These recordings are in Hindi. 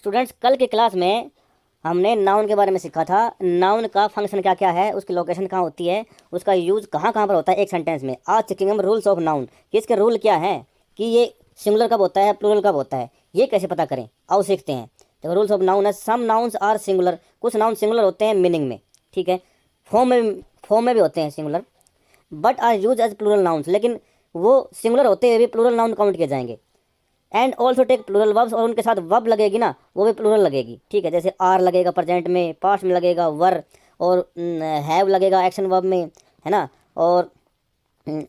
स्टूडेंट्स, कल की क्लास में हमने नाउन के बारे में सीखा था। नाउन का फंक्शन क्या क्या है, उसकी लोकेशन कहाँ होती है, उसका यूज़ कहाँ कहाँ पर होता है एक सेंटेंस में। आज सीखेंगे हम रूल्स ऑफ नाउन कि इसके रूल क्या है, कि ये सिंगुलर कब होता है, प्लूरल कब होता है, ये कैसे पता करें। आओ सीखते हैं। देखो, रूल्स ऑफ नाउन है, सम नाउन्स आर सिंगुलर, कुछ नाउन सिंगुलर होते हैं मीनिंग में, ठीक है, फॉर्म में भी होते हैं singular, but are use as plural nouns, लेकिन वो सिंगुलर होते हुए भी प्लूरल नाउन काउंट किए जाएंगे। And also take plural verbs, और उनके साथ वर्ब लगेगी ना, वो भी प्लूरल लगेगी, ठीक है। जैसे आर लगेगा प्रेजेंट में, पास्ट में लगेगा वर, और हैव लगेगा एक्शन वर्ब में, है ना। और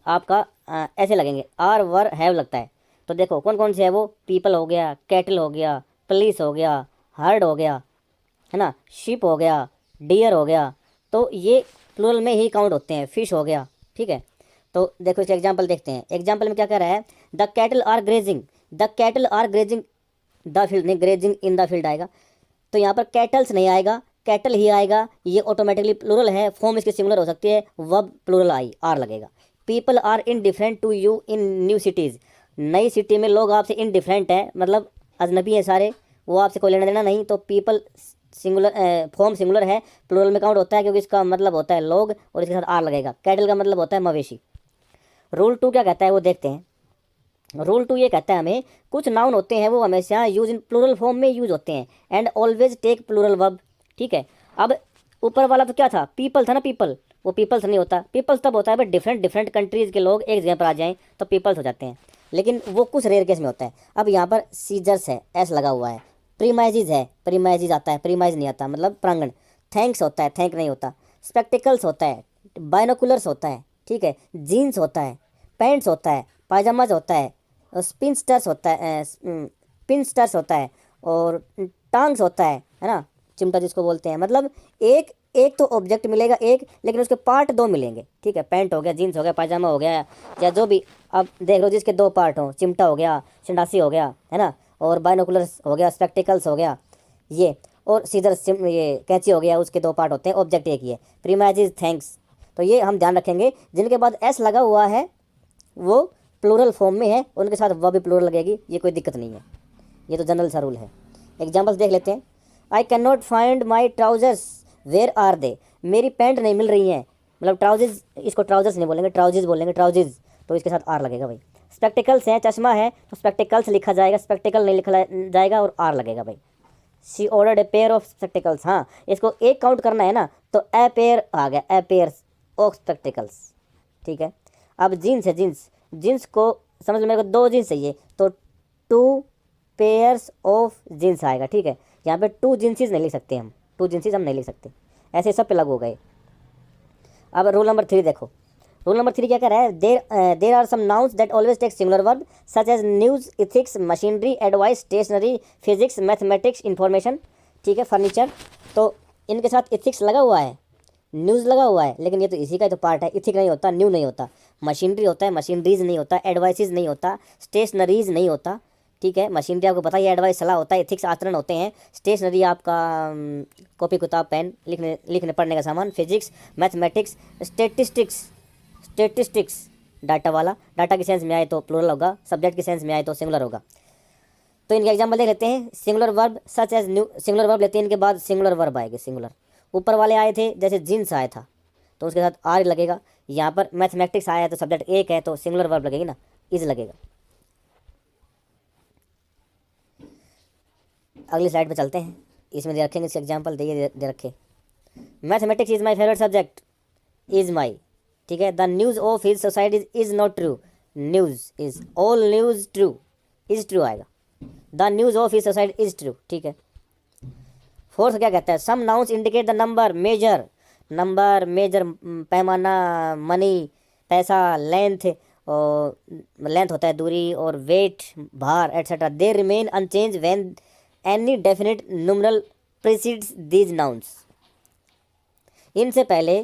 आपका ऐसे लगेंगे, आर वर हैव लगता है। तो देखो कौन कौन से है वो, पीपल हो गया, कैटल हो गया, पुलिस हो गया, हर्ड हो गया, है ना, शिप हो गया, डियर हो गया। तो ये प्लूरल में ही काउंट होते हैं। फिश हो गया, ठीक है। तो देखो इसका एग्जांपल देखते हैं। एग्जांपल में क्या कह रहा है, the cattle are grazing, the cattle are grazing the field, नहीं ग्रेजिंग इन द फील्ड आएगा। तो यहाँ पर कैटल्स नहीं आएगा, कैटल ही आएगा। ये ऑटोमेटिकली प्लूरल है, फॉर्म इसकी सिंगुलर हो सकती है, वर्ब प्लूरल आई, आर लगेगा। People are indifferent to you in new cities, नई सिटी में लोग आपसे इनडिफरेंट हैं, मतलब अजनबी है सारे, वो आपसे कोई लेना देना नहीं। तो पीपल सिंगुलर, फॉर्म सिंगुलर है, प्लूरल में काउंट होता है क्योंकि इसका मतलब होता है लोग, और इसके साथ आर लगेगा। कैटल का मतलब होता है मवेशी। रूल 2 क्या कहता है वो देखते हैं। रूल 2 ये कहता है हमें, कुछ नाउन होते हैं वो हमेशा यूज इन प्लूरल फॉर्म में यूज होते हैं, and always take plural verb, ठीक है। अब ऊपर वाला तो क्या था, पीपल था ना, पीपल, वो पीपल्स नहीं होता। पीपल्स तब होता है बट डिफरेंट डिफरेंट कंट्रीज़ के लोग एक जगह पर आ जाएं तो पीपल्स हो जाते हैं, लेकिन वो कुछ रेयर केस में होता है। अब यहाँ पर सीजर्स है, एस लगा हुआ है। प्रीमाइजिज है, प्रीमाइजिज आता है, प्रीमाइज नहीं आता, मतलब प्रांगण। थैंक्स होता है, थैंक नहीं होता। स्पेक्टिकल्स होता है, बाइनोकुलर्स होता है, ठीक है। जीन्स होता है, पैंट्स होता है, पायजामाज होता है, स्पिनस्टर्स होता है, पिनस्टर्स होता है, और टांग्स होता है ना, चिमटा जिसको बोलते हैं। मतलब एक एक तो ऑब्जेक्ट मिलेगा एक, लेकिन उसके पार्ट दो मिलेंगे, ठीक है। पैंट हो गया, जीन्स हो गया, पायजामा हो गया, या जो भी। अब देख लो जिसके दो पार्ट हों, चिमटा हो गया, संडासी हो गया, है ना, और बाइनोकुलर्स हो गया, स्पेक्टिकल्स हो गया ये, और सीधर ये कैंची हो गया, उसके दो पार्ट होते हैं, ऑब्जेक्ट एक ही है। प्रीमाइजिज, थैंक्स, तो ये हम ध्यान रखेंगे। जिनके बाद एस लगा हुआ है वो प्लूरल फॉर्म में है, उनके साथ वह भी प्लूरल लगेगी, ये कोई दिक्कत नहीं है, ये तो जनरल सा रूल है। एग्जाम्पल्स देख लेते हैं। I can not find my trousers, where are they, मेरी पैंट नहीं मिल रही हैं, मतलब ट्राउजर्स, इसको ट्राउजर्स नहीं बोलेंगे, ट्राउजर्स बोलेंगे, ट्राउजर्स, तो इसके साथ आर लगेगा भाई। स्पेक्टिकल्स है, चश्मा है, तो स्पेक्टिकल्स लिखा जाएगा, स्पेक्टिकल नहीं लिखा जाएगा, और आर लगेगा भाई। She ordered a pair of spectacles, हाँ इसको एक काउंट करना है ना, तो ए पेयर आ गया, ए पेयर ऑफ स्पेक्टिकल्स, ठीक है। अब जीन्स है, जीन्स, जीन्स को समझ लो मेरे को दो जीन्स चाहिए, तो टू पेयर्स ऑफ जीन्स आएगा, ठीक है। यहाँ पे टू जीन्सेस नहीं लिख सकते हम, टू जीन्सेस हम नहीं लिख सकते, ऐसे सब पे लागू हो गए। अब रूल नंबर 3 देखो। रूल नंबर 3 क्या कह रहा है, there are some nouns that always take singular verb, such as news, ethics, machinery, advice, stationery, physics, mathematics, information, ठीक है, फर्नीचर। तो इनके साथ इथिक्स लगा हुआ है, न्यूज़ लगा हुआ है, लेकिन ये तो इसी का ही तो पार्ट है। इथिक नहीं होता, न्यू नहीं होता। मशीनरी होता है, मशीनरीज नहीं होता। एडवाइसेज नहीं होता, स्टेशनरीज नहीं होता, ठीक है। मशीनरी आपको पता ही, एडवाइस सलाह होता है, इथिक्स आचरण होते हैं। स्टेशनरी आपका कॉपी किताब पेन, लिखने पढ़ने का सामान। Physics, mathematics, statistics, statistics data वाला, डाटा की सेंस में आए तो प्लूरल होगा, सब्जेक्ट की सेंस में आए तो सिंगुलर होगा। तो इनके एग्जाम्पल देख लेते हैं। Singular verb such as new, singular verb लेते हैं, इनके बाद सिंगुलर वर्ब आएगी, सिंगुलर। ऊपर वाले आए थे जैसे जीन्स आया था तो उसके साथ आर लगेगा। यहाँ पर मैथमेटिक्स आया है तो सब्जेक्ट एक है तो सिंगुलर वर्ब लगेगी ना, इज लगेगा। अगली स्लाइड पे चलते हैं, इसमें दे रखेंगे इसके एग्जाम्पल, दे रखे। Mathematics is my favourite subject, is my, ठीक है। The news of his society is not true, news is all news true, is true आएगा। The news of his society is true, ठीक है। फोर्थ क्या कहता है, some nouns indicate the number, measure, number, measure, पैमाना, मनी, पैसा, लेंथ, और लेंथ होता है दूरी, और वेट, भार, etcetera. They remain unchange when any definite numeral precedes these nouns, इनसे पहले,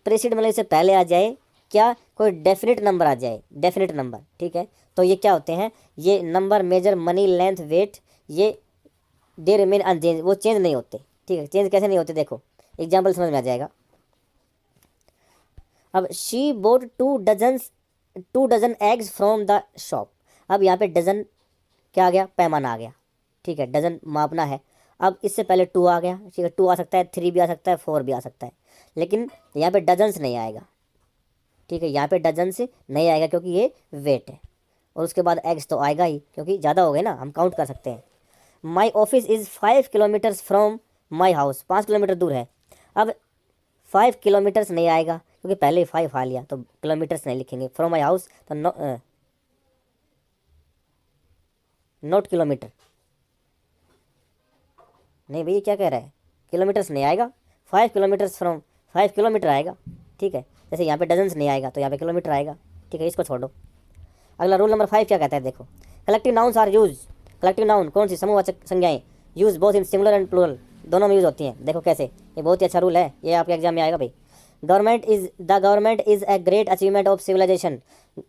प्रीसीड मतलब इससे पहले आ जाए क्या, कोई डेफिनेट नंबर आ जाए, डेफिनेट नंबर, ठीक है। तो ये क्या होते हैं, ये number, measure, money, length, weight, ये दे रिमेन अनचेंज, वो चेंज नहीं होते, ठीक है। चेंज कैसे नहीं होते देखो, एग्जाम्पल समझ में आ जाएगा। अब she bought 2 dozen eggs from the shop. अब यहाँ पे डजन क्या आ गया, पैमाना आ गया, ठीक है, डजन मापना है। अब इससे पहले 2 आ गया, ठीक है, 2 आ सकता है, 3 भी आ सकता है, 4 भी आ सकता है, लेकिन यहाँ पे डजन्स नहीं आएगा, ठीक है, यहाँ पे डजन्स नहीं आएगा क्योंकि ये वेट है। और उसके बाद एग्स तो आएगा ही क्योंकि ज़्यादा हो गए ना, हम काउंट कर सकते हैं। My office is 5 kilometres from my house, 5 kilometre दूर है। अब 5 किलोमीटर्स नहीं आएगा क्योंकि पहले ही 5 आ लिया, तो किलोमीटर्स नहीं लिखेंगे। फ्रॉम माई हाउस तो नॉट किलोमीटर, नहीं भैया क्या कह रहा है, किलोमीटर्स नहीं आएगा, 5 किलोमीटर्स फ्रॉम, 5 किलोमीटर आएगा, ठीक है। जैसे यहाँ पे डजन्स नहीं आएगा तो यहाँ पे किलोमीटर आएगा, ठीक है, इसको छोड़ो। अगला रूल नंबर 5 क्या कहता है, देखो, collective nouns are use, collective noun कौन सी, समूहवाचक संज्ञाएं, use both in singular and plural, दोनों में यूज होती हैं। देखो कैसे, ये बहुत ही अच्छा रूल है, ये आपके एग्जाम में आएगा भाई। Government is a great achievement of civilisation,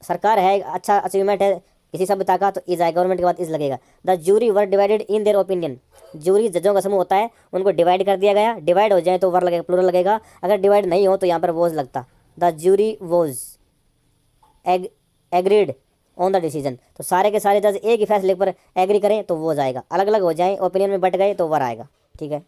सरकार है अच्छा अचीवमेंट है किसी सभ्यता का, तो इज आए, गवर्नमेंट के बाद इज लगेगा। The jury were divided in their opinion, jury जजों का समूह होता है, उनको डिवाइड कर दिया गया, डिवाइड हो जाए तो वर लगेगा, प्लूरल लगेगा, अगर डिवाइड नहीं हो तो यहाँ पर वोज लगता। The jury was agreed on the decision, तो सारे के सारे जज एक ही फैसले पर एग्री करें तो वो जाएगा, अलग अलग हो जाए ओपिनियन में बट गए तो वर आएगा, ठीक है।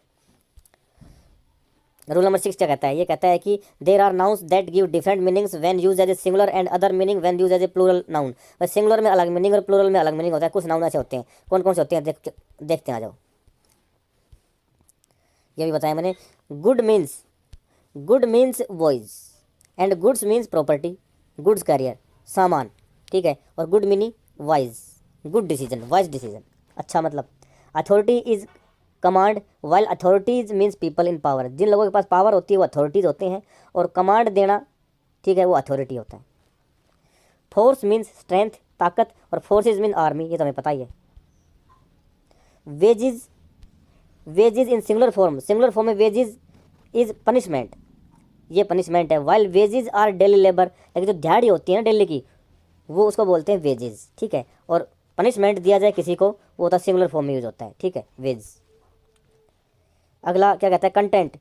रूल नंबर 6 क्या कहता है, ये कहता है कि there are nouns that give different meanings when use as a singular and other meaning when use as a plural noun. बस सिंगुलर में अलग मीनिंग और प्लूरल में अलग मीनिंग होता है, कुछ नाउन ऐसे होते हैं, कौन कौन से होते हैं देखते हैं, आ जाओ। ये भी बताया मैंने। Good means voice and goods means property, goods carrier सामान, ठीक है, और good meaning wise, good decision, wise decision, अच्छा मतलब। Authority is command, while authorities means people in power, जिन लोगों के पास पावर होती है वो अथॉरिटीज होते हैं, और कमांड देना, ठीक है, वो अथॉरिटी होता है। फोर्स मीन्स स्ट्रेंथ, ताकत, और फोर्सेज मीन आर्मी, ये तो हमें पता ही है। वेजेज इन सिंगुलर फॉर्म में वेजेज इज पनिशमेंट, ये पनिशमेंट है। While wages are daily labour, लेकिन जो दिहाड़ी होती है ना डेली की, वो उसको बोलते हैं वेजेज, ठीक है। और पनिशमेंट दिया जाए किसी को, वो होता है सिंगुलर फॉर्म में यूज होता है, ठीक है, वेज। अगला क्या कहता है, कंटेंट,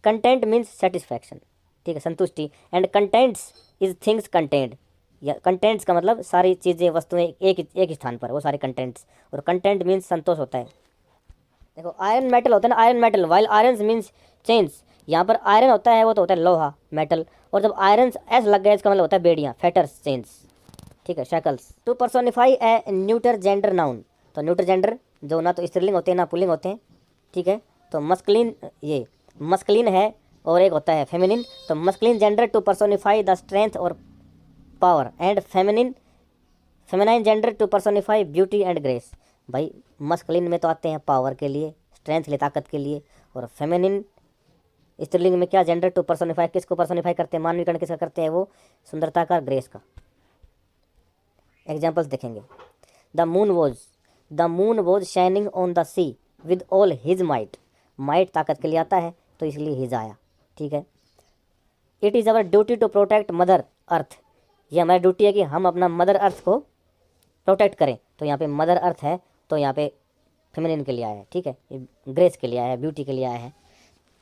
कंटेंट मीन्स सेटिस्फैक्शन, ठीक है, संतुष्टि। And contents is things content, या कंटेंट्स का मतलब सारी चीज़ें वस्तुएं एक ही स्थान पर, वो सारे कंटेंट्स, और कंटेंट मीन्स संतोष होता है। देखो आयरन मेटल होता है ना, iron metal, while iron means chains, यहाँ पर आयरन होता है वो तो होता है लोहा मेटल, और जब आयरन एस लग गया इसका मतलब होता है बेड़ियाँ, फेटर्स, चेन्स, ठीक है, shackles. To personify a neuter gender noun, तो न्यूटर जेंडर जो ना तो स्त्रीलिंग होते हैं ना पुल्लिंग होते हैं, ठीक है, तो मस्कुलिन, ये मस्कुलिन है, और एक होता है फेमिनिन, तो masculine gender to personify the strength और power, and feminine gender to personify beauty and grace. भाई मस्कुलिन में तो आते हैं पावर के लिए, स्ट्रेंथ के लिए, ताकत के लिए, और फेमिनिन स्त्रीलिंग में क्या, जेंडर टू पर्सोनिफाई, किसको पर्सोनिफाई करते हैं, मानवीकरण किसका करते हैं, वो सुंदरता का, ग्रेस का। एग्जाम्पल्स देखेंगे। The moon was shining on the sea with all his might, might ताकत के लिए आता है तो इसलिए हिज आया, ठीक है। It is our duty to protect mother earth, ये हमारी ड्यूटी है कि हम अपना मदर अर्थ को प्रोटेक्ट करें, तो यहाँ पे मदर अर्थ है तो यहाँ पे फेमिनिन के लिए आया है, ठीक है, ग्रेस के लिए आया है, ब्यूटी के लिए आया है।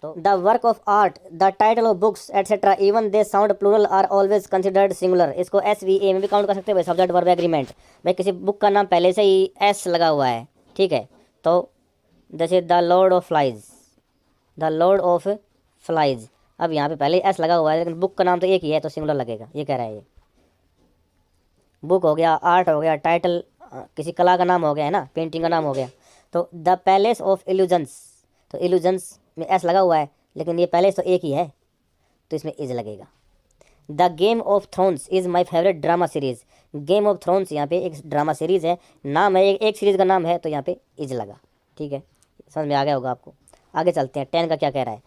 तो the work of art, the title of books etcetera even they sound plural are always considered singular, इसको SVA में भी काउंट कर सकते हैं भाई, सब्जेक्ट वर्ब एग्रीमेंट। भाई किसी बुक का नाम पहले से ही S लगा हुआ है, ठीक है, तो जैसे the Lord of flies, the Lord of flies, अब यहाँ पे पहले S लगा हुआ है लेकिन बुक का नाम तो एक ही है तो सिंगुलर लगेगा, ये कह रहा है। ये बुक हो गया, आर्ट हो गया, टाइटल किसी कला का नाम हो गया है ना, पेंटिंग का नाम हो गया। तो द पैलेस ऑफ इल्यूजन्स, तो इल्यूजन्स में S लगा हुआ है लेकिन ये पैलेस तो एक ही है तो इसमें इज लगेगा। The game of thrones is my favourite drama series, game of thrones यहाँ पे एक ड्रामा सीरीज़ है, नाम है, एक सीरीज़ का नाम है तो यहाँ पे इज लगा, ठीक है, समझ में आ गया होगा आपको। आगे चलते हैं, 10 का क्या कह रहा है।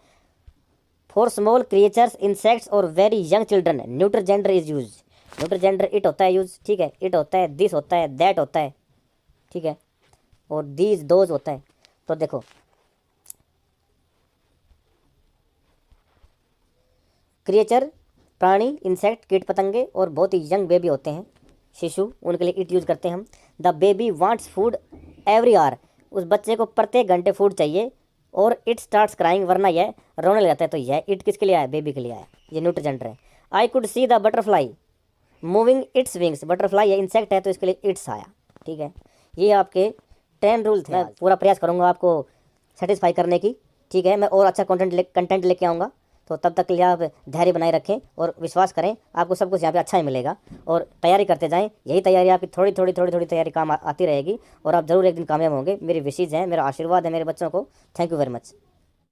फॉर स्मॉल क्रिएचर्स, इंसेक्ट्स और very young children neuter gender is use, neuter gender it होता है यूज, ठीक है, इट होता है, दिस होता है, दैट होता है, ठीक है, और दीज दोज होता है। तो देखो क्रिएचर प्राणी, इंसेक्ट कीट पतंगे, और बहुत ही यंग बेबी होते हैं शिशु, उनके लिए इट यूज़ करते हैं हम। The baby wants food every hour, उस बच्चे को प्रत्येक घंटे फूड चाहिए, और इट स्टार्ट्स क्राइंग, वरना यह रोने लग जाता है, तो यह इट किसके लिए आया, बेबी के लिए आया, ये न्यूटर जेंडर है। I could see the butterfly moving its wings, butterfly है, इंसेक्ट है तो इसके लिए इट्स आया, ठीक है। ये आपके 10 रूल थे, मैं पूरा प्रयास करूँगा आपको सेटिस्फाई करने की। ठीक है, मैं और अच्छा कंटेंट लेके आऊँगा। तो तब तक के लिए आप धैर्य बनाए रखें और विश्वास करें, आपको सब कुछ यहाँ पे अच्छा ही मिलेगा। और तैयारी करते जाएं, यही तैयारी आपकी थोड़ी थोड़ी तैयारी काम आती रहेगी और आप ज़रूर एक दिन कामयाब होंगे। मेरी विशेष है, मेरा आशीर्वाद है मेरे बच्चों को। Thank you very much.